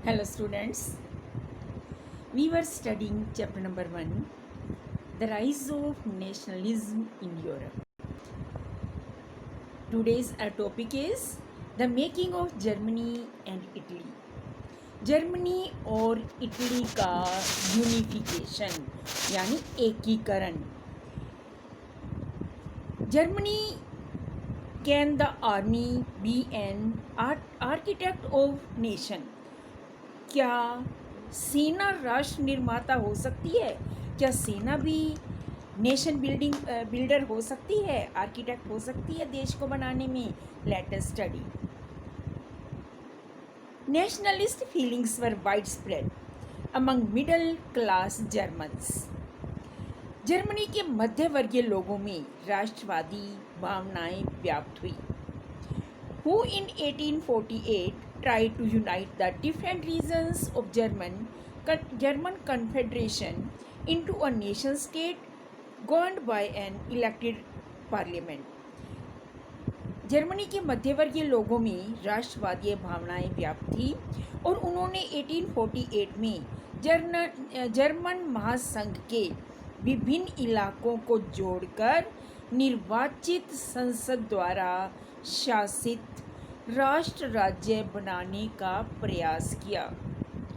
Hello students, we were studying chapter number 1, The Rise of Nationalism in Europe. Today's our topic is the making of Germany and Italy. Germany और Italy का unification यानी एकीकरण. Germany can the army be an architect of nation? क्या सेना राष्ट्र निर्माता हो सकती है? क्या सेना भी नेशन बिल्डर हो सकती है, आर्किटेक्ट हो सकती है देश को बनाने में? Let us study. Nationalist feelings were widespread among middle class Germans. Germany के मध्यवर्गीय लोगों में राष्ट्रवादी भावनाएं व्याप्त हुई. Who in 1848 tried to unite the different regions of German Confederation into a nation state governed by an elected parliament. Germany के मध्यवर्गीय लोगों में राष्ट्रवादी भावनाएं व्याप्त थी और उन्होंने 1848 में जर्मन महासंघ के विभिन्न इलाकों को जोड़कर निर्वाचित संसद द्वारा शासित राष्ट्र राज्य बनाने का प्रयास किया.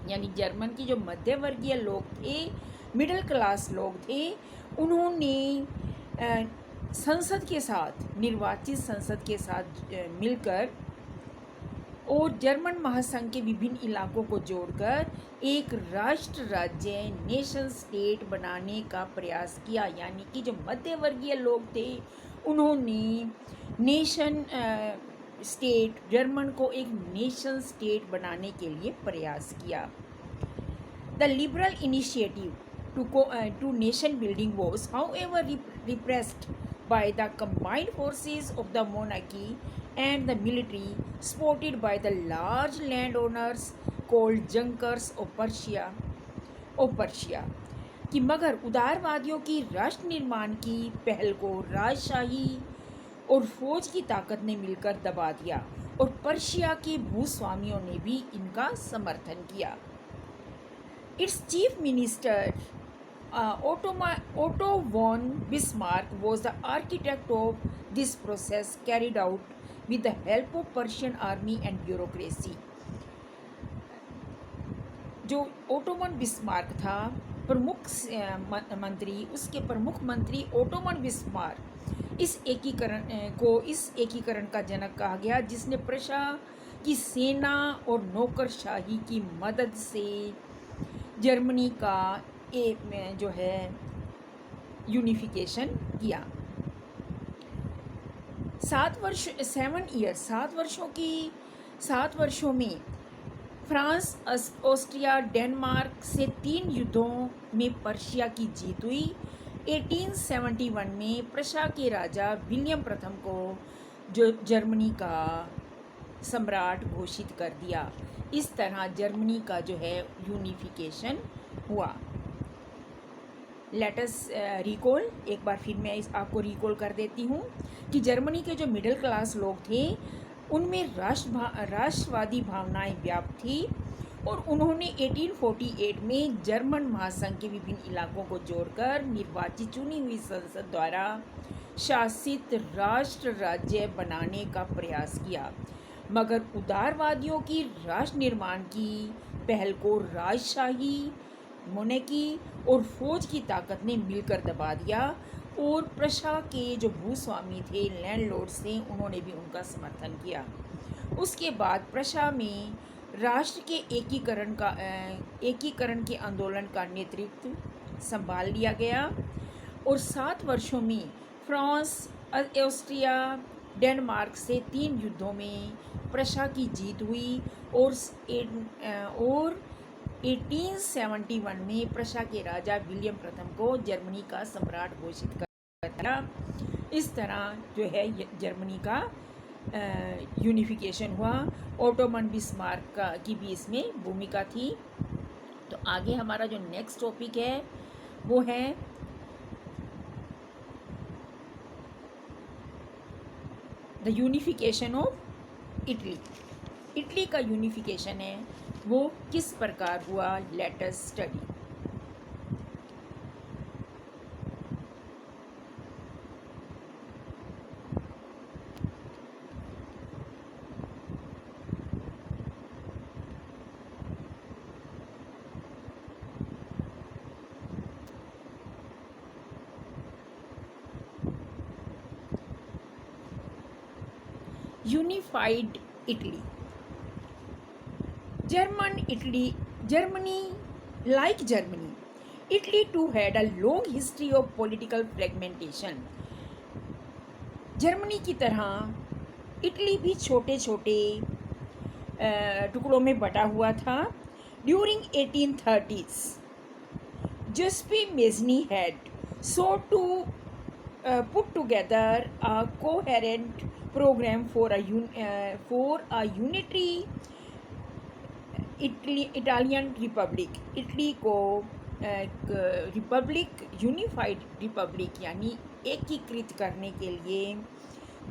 यानी जर्मन की जो मध्यवर्गीय लोग थे, मिडिल क्लास लोग थे, उन्होंने संसद के साथ, निर्वाचित संसद के साथ मिलकर और जर्मन महासंघ के विभिन्न इलाकों को जोड़कर एक राष्ट्र राज्य नेशन स्टेट बनाने का प्रयास किया. यानी कि जो मध्यवर्गीय लोग थे उन्होंने नेशन स्टेट, जर्मन को एक नेशन स्टेट बनाने के लिए प्रयास किया. The liberal initiative to nation building was however repressed by the combined forces of the monarchy and the military supported by the large landowners called Junkers of Persia. कि मगर उदारवादियों की राष्ट्र निर्माण की पहल को राजशाही और फौज की ताकत ने मिलकर दबा दिया और पर्शिया के भूस्वामियों ने भी इनका समर्थन किया. It's chief minister Otto von Bismarck was the architect of this process carried out with the help of Persian army and bureaucracy. जो ओटोमन बिस्मार्क था प्रमुख मंत्री, उसके प्रमुख मंत्री ओटोमन बिस्मार्क इस एकीकरण का जनक कहा गया, जिसने प्रशा की सेना और नौकरशाही की मदद से जर्मनी का जो है यूनिफिकेशन किया. 7 वर्षों में फ्रांस, ऑस्ट्रिया, डेनमार्क से 3 युद्धों में पर्शिया की जीत हुई. 1871 में प्रशा के राजा विलियम प्रथम को जो जर्मनी का सम्राट घोषित कर दिया. इस तरह जर्मनी का जो है यूनिफिकेशन हुआ. Let us recall. एक बार फिर मैं आपको रिकॉल कर देती हूँ कि जर्मनी के जो मिडिल क्लास लोग थे उनमें राष्ट्रवादी भावनाएं व्याप्त थी और उन्होंने 1848 में जर्मन महासंघ के विभिन्न इलाकों को जोड़कर निर्वाचित चुनी हुई संसद द्वारा शासित राष्ट्र राज्य बनाने का प्रयास किया. मगर उदारवादियों की राष्ट्र निर्माण की पहल को राजशाही, मोनेकी और फौज की ताकत ने मिलकर दबा दिया और प्रशा के जो भूस्वामी थे, लैंडलॉर्ड्स थे, उन्होंने भी उनका समर्थन किया. उसके बाद प्रशा में राष्ट्र के एकीकरण के आंदोलन का नेतृत्व संभाल लिया गया और 7 वर्षों में फ्रांस, ऑस्ट्रिया, डेनमार्क से 3 युद्धों में प्रशा की जीत हुई और 1871 में प्रशा के राजा विलियम प्रथम को जर्मनी का सम्राट घोषित कर दिया. इस तरह जो है जर्मनी का यूनिफिकेशन हुआ. ओटोमन बिस्मार्क की भी इसमें भूमिका थी. तो आगे हमारा जो नेक्स्ट टॉपिक है वो है the unification of Italy. Italy का यूनिफिकेशन है वो किस प्रकार हुआ, late us study. Unified Italy. Germany, like Germany, Italy too had a long history of political fragmentation. Germany की तरह इटली भी छोटे छोटे टुकड़ों में बटा हुआ था। During 1830s, Giuseppe Mazzini had sought to put together a coherent program for a unitary Italian Republic. Italy को रिपब्लिक, यूनिफाइड रिपब्लिक यानी एकीकृत करने के लिए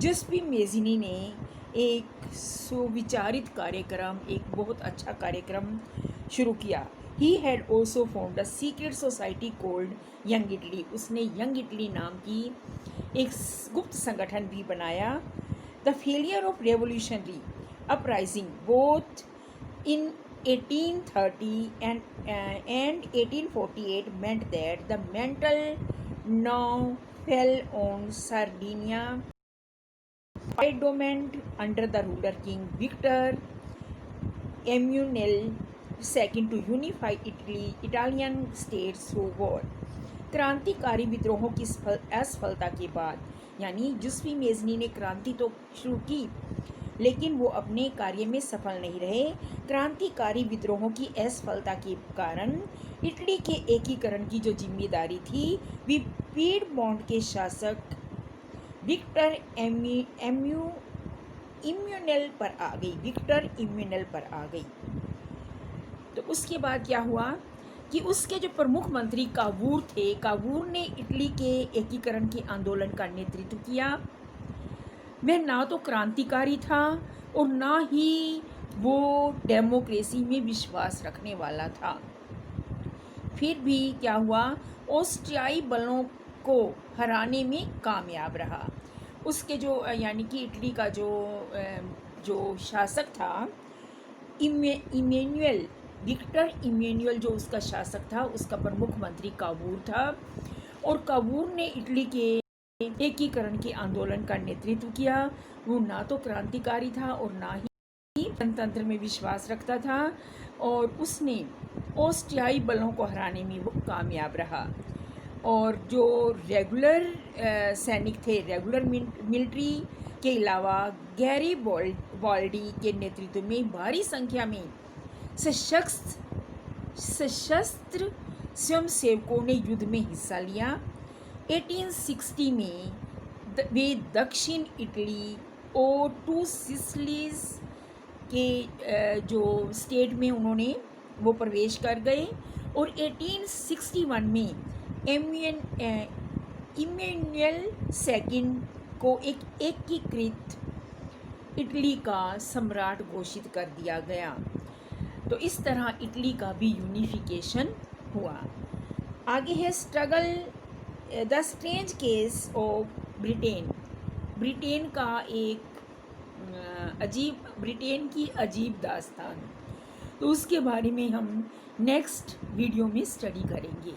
जुस्पी मेज़िनी ने एक सुविचारित कार्यक्रम, एक बहुत अच्छा कार्यक्रम शुरू किया। He had also found a secret society cold young Italy. उसने यंग इटली नाम की एक गुप्त संगठन भी बनाया। The failure of revolutionary uprising both in 1830 and 1848 meant that the mantle now fell on Sardinia, predominant under the ruler King Victor Emmanuel II to unify Italian states through war. क्रांतिकारी विद्रोहों की असफलता के बाद, यानी जुस्पी मेज़नी ने क्रांति तो शुरू की लेकिन वो अपने कार्य में सफल नहीं रहे। क्रांतिकारी विद्रोहों की असफलता के कारण इटली के एकीकरण की जो जिम्मेदारी थी वे पीडमोंट के शासक विक्टर इम्यूनल पर आ गई। तो उसके बाद क्या हुआ कि उसके जो प्रमुख मंत्री कावूर थे, कावूर ने इटली के एकीकरण के आंदोलन का नेतृत्व किया। वह ना तो क्रांतिकारी था और ना ही वो डेमोक्रेसी में विश्वास रखने वाला था। फिर भी क्या हुआ, ऑस्ट्रियाई बलों को हराने में कामयाब रहा। उसके जो यानी कि इटली का जो शासक था इमेन्युअल, विक्टर इमेन्युअल जो उसका शासक था, उसका प्रमुख मंत्री कावूर था और कावूर ने इटली के एकीकरण के आंदोलन का नेतृत्व किया। वो ना तो क्रांतिकारी था और ना ही गणतंत्र में विश्वास रखता था और उसने ऑस्ट्रियाई बलों को हराने में वो कामयाब रहा। और जो रेगुलर सैनिक थे, रेगुलर मिलिट्री के अलावा गैरीबाल्डी के नेतृत्व में भारी संख्या में सशस्त्र स्वयंसेवकों ने युद्ध में हिस्सा लिया। 1860 में वे दक्षिण इटली और टू सिसिलीज के जो स्टेट में उन्होंने वो प्रवेश कर गए और 1861 में इमेन्युअल सेकंड को एक एकीकृत इटली का सम्राट घोषित कर दिया गया। तो इस तरह इटली का भी यूनिफिकेशन हुआ। आगे है struggle the strange case of Britain का एक ब्रिटेन की अजीब दास्तान। तो उसके बारे में हम नेक्स्ट वीडियो में स्टडी करेंगे।